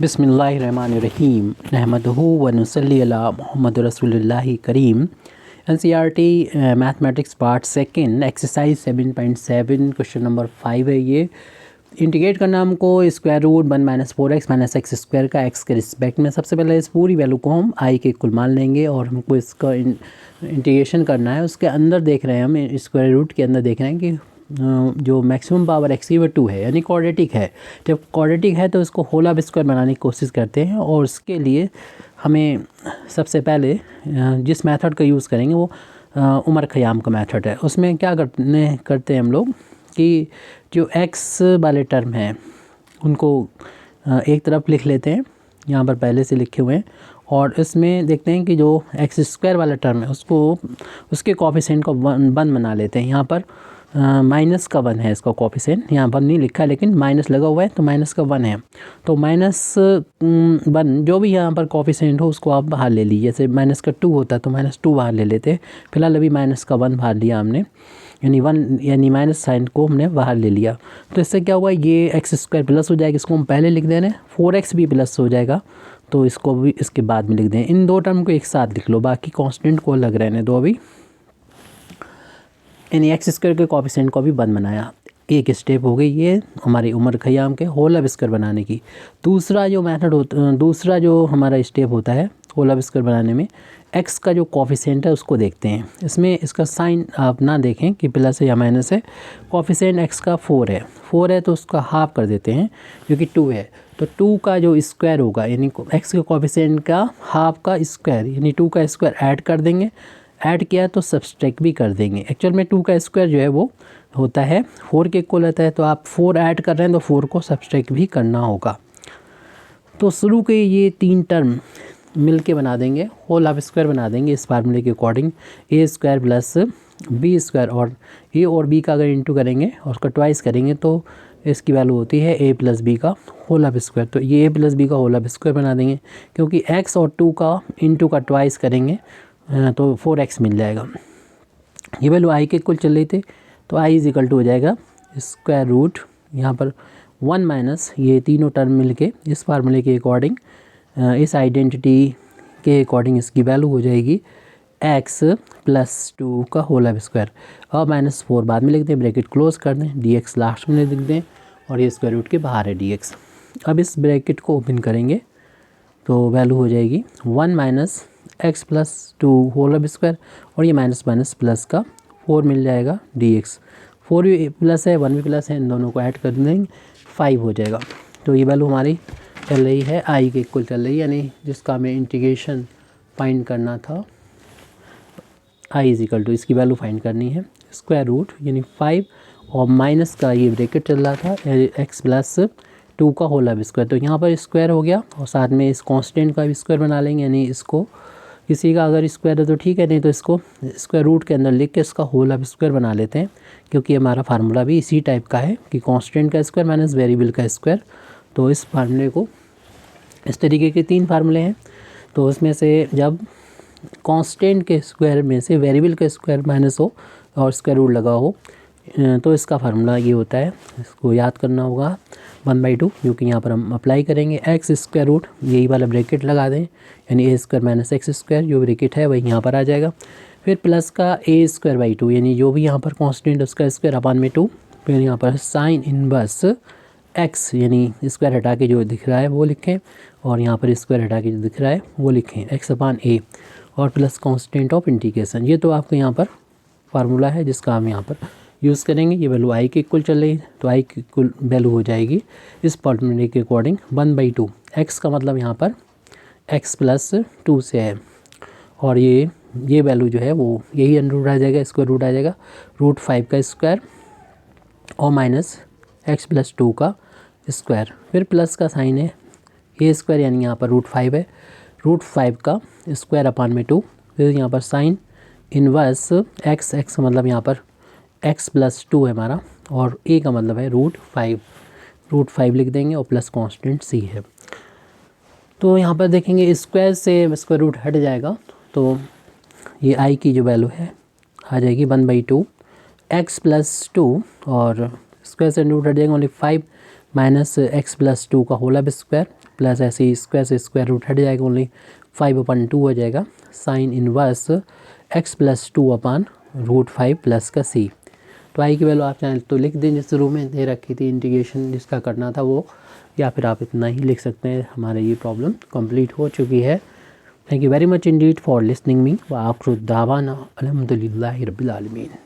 बिस्मिल्लाहिर्रहमानिर्रहीम नहमदुहु व नुसल्ली अला मुहम्मद रसूलुल्लाहि करीम। NCERT mathematics part second exercise 7.7 question number 5 है। ये इंटीग्रेट करना हमको square root 1 minus 4x minus X square का एक्स के रिस्पेक्ट में। सबसे पहले इस पूरी वैल्यू को हम आई के इक्वल मान लेंगे और हमको इसका इंटीग्रेशन करना है। उसके अंदर देख रहे हैं हम स्क्वायर रूट के अंदर देख रहे हैं कि जो मैक्सिमम पावर एक्स की वो 2 है, यानी क्वाड्रेटिक है। जब क्वाड्रेटिक है तो इसको होल ऑफ स्क्वायर बनाने की कोशिश करते हैं और उसके लिए हमें सबसे पहले जिस मेथड का यूज़ करेंगे वो उमर ख़याम का मेथड है। उसमें क्या करते हैं हम लोग कि जो एक्स वाले टर्म हैं उनको एक तरफ लिख लेते हैं, यहाँ पर पहले से लिखे हुए हैं, और इसमें देखते हैं कि जो एक्स स्क्वायर वाला टर्म है उसको उसके कोफिशिएंट को 1 बना लेते हैं। यहाँ पर माइनस का 1 है इसका कोफिशिएंट, यहाँ पर नहीं लिखा लेकिन माइनस लगा हुआ है तो माइनस का 1 है। तो -1 जो भी यहाँ पर कोफिशिएंट हो उसको आप बाहर ले लीजिए। जैसे माइनस का 2 होता है तो -2 बाहर ले लेते हैं। फिलहाल अभी माइनस का 1 बाहर लिया हमने, यानी 1 यानी माइनस साइन को हमने बाहर ले लिया। तो इससे क्या हुआ, ये एक्स स्क्वायर प्लस हो जाएगा, इसको हम पहले लिख दे रहे हैं। 4x भी प्लस हो जाएगा तो इसको भी इसके बाद में लिख दें। इन दो टर्म को एक साथ लिख लो, बाकी कांस्टेंट को अलग रहने दो अभी। यानी एक्स स्क्वायर के कोफिशिएंट को भी 1 बनाया। एक स्टेप हो गई ये हमारी उमर ख़याम के होल ऑफ स्क्वायर बनाने की। दूसरा जो हमारा स्टेप होता है होल ऑफ स्क्वायर बनाने में, एक्स का जो कोफिशिएंट है उसको देखते हैं। इसमें इसका साइन आप ना देखें कि प्लस है या माइनस है। कोफिशिएंट एक्स का 4 है तो उसका हाफ कर देते हैं जो कि 2 है। तो 2 का जो स्क्वायर होगा यानी एक्स के कोफिशिएंट का हाफ का स्क्वायर, यानी 2 का स्क्वायर ऐड कर देंगे। ऐड किया तो सब्सट्रैक्ट भी कर देंगे। एक्चुअल में 2 का स्क्वायर जो है वो होता है 4 के इक्वल होता है, तो आप 4 ऐड कर रहे हैं तो 4 को सब्सट्रैक्ट भी करना होगा। तो शुरू के ये 3 टर्म मिल के बना देंगे होल ऑफ स्क्वायर बना देंगे इस फार्मूले के अकॉर्डिंग। ए स्क्वायर प्लस बी स्क्वायर, और ए और बी का अगर इंटू करेंगे और उसका ट्वाइस करेंगे तो इसकी वैल्यू होती है ए प्लस बी का होल ऑफ स्क्वायर। तो ये ए प्लस बी का होल ऑफ स्क्वायर बना देंगे, क्योंकि एक्स और 2 का इंटू का ट्वाइस करेंगे तो 4x मिल जाएगा। ये वैल्यू आई के इक्वल चल रही थी तो आई इज इक्वल टू हो जाएगा स्क्वायर रूट, यहाँ पर 1 माइनस ये तीनों टर्म मिलके इस फार्मूले के अकॉर्डिंग, इस आइडेंटिटी के अकॉर्डिंग इसकी वैल्यू हो जाएगी x प्लस 2 का होल ऑफ स्क्वायर, और -4 बाद में लिख दें, ब्रैकेट क्लोज कर दें, dx लास्ट में लिख दें, और ये स्क्वायर रूट के बाहर है dx। अब इस ब्रैकेट को ओपन करेंगे तो वैल्यू हो जाएगी 1 minus X plus 2 whole of square, और ये माइनस माइनस प्लस का 4 मिल जाएगा dx। 4 भी प्लस है 1 भी प्लस है, इन दोनों को ऐड कर देंगे 5 हो जाएगा। तो ये वैल्यू हमारी चल रही है आई के इक्वल चल रही है, यानी जिसका हमें इंटीग्रेशन फाइंड करना था। आई इज इक्वल टू इसकी वैल्यू फाइंड करनी है स्क्वायर रूट यानी 5 और माइनस का ये ब्रैकेट चल रहा था एक्स प्लस 2 का होल ऑफ स्क्वायर। तो यहाँ पर स्क्वायर हो गया और साथ में इस कांस्टेंट का भी स्क्वायर बना लेंगे, यानी इसको किसी का अगर स्क्वायर है तो ठीक है, नहीं तो इसको स्क्वायर रूट के अंदर लिख के इसका होल ऑफ स्क्वायर बना लेते हैं, क्योंकि हमारा फार्मूला भी इसी टाइप का है कि कांस्टेंट का स्क्वायर माइनस वेरिएबल का स्क्वायर। तो इस फार्मूले को, इस तरीके के 3 फार्मूले हैं, तो उसमें से जब कांस्टेंट के स्क्वायर में से वेरिएबल का स्क्वायर माइनस हो और स्क्वायर रूट लगा हो तो इसका फार्मूला ये होता है। इसको याद करना होगा 1/2, क्योंकि यहाँ पर हम अप्लाई करेंगे एक्स स्क्वायर रूट, यही वाला ब्रैकेट लगा दें, यानी ए स्क्वायर माइनस एक्स स्क्वायर जो ब्रैकेट है वही यहाँ पर आ जाएगा। फिर प्लस का ए स्क्वायर बाई 2, यानी जो भी यहाँ पर कांस्टेंट उसका स्क्वायर अपान में 2, फिर यहाँ पर साइन इनवर्स एक्स, यानी स्क्वायर हटा के जो दिख रहा है वो लिखें, और यहाँ पर स्क्वायर हटा के जो दिख रहा है वो लिखें एक्स अपान ए, और प्लस कांस्टेंट ऑफ इंटीग्रेशन। ये तो आपको यहाँ पर फार्मूला है जिसका हम यहाँ पर यूज़ करेंगे। ये वैल्यू आई के इक्वल चल रही है तो आई की इक्वल वैल्यू हो जाएगी इस फार्मूले के अकॉर्डिंग 1/2। एक्स का मतलब यहाँ पर एक्स प्लस 2 से है, और ये वैल्यू जो है वो यही अंडर रूट आ जाएगा, स्क्वायर रूट आ जाएगा √5 का स्क्वायर और माइनस एक्स प्लस 2 का स्क्वायर। फिर प्लस का साइन है ए स्क्वायर, यानी यहाँ पर √5 है, √5 का स्क्वायर अपान में 2, फिर यहाँ पर साइन इनवर्स एक्स, एक्स मतलब यहाँ पर x प्लस 2 है हमारा, और a का मतलब है √5 लिख देंगे, और प्लस कांस्टेंट c है। तो यहाँ पर देखेंगे स्क्वायर से स्क्वायर रूट हट जाएगा, तो ये i की जो वैल्यू है आ जाएगी 1/2 x प्लस 2, और स्क्वायर से रूट हट जाएगा ओनली 5 माइनस एक्स प्लस 2 का होल अब स्क्वायर प्लस ऐसे ही स्क्वायर से स्क्वायर रूट हट जाएगा, ओनली 5/2 हो जाएगा। Sine inverse x plus 2/√5 plus का सी। तो आई की वैल्यू आप चाहें तो लिख दें जिस रूम में दे रखी थी, इंटीग्रेशन जिसका करना था वो, या फिर आप इतना ही लिख सकते हैं। हमारे ये प्रॉब्लम कंप्लीट हो चुकी है। Thank you very much Indeed for listening me व आखिर दावाना अल्हम्दुलिल्लाहि रब्बिल आलमीन।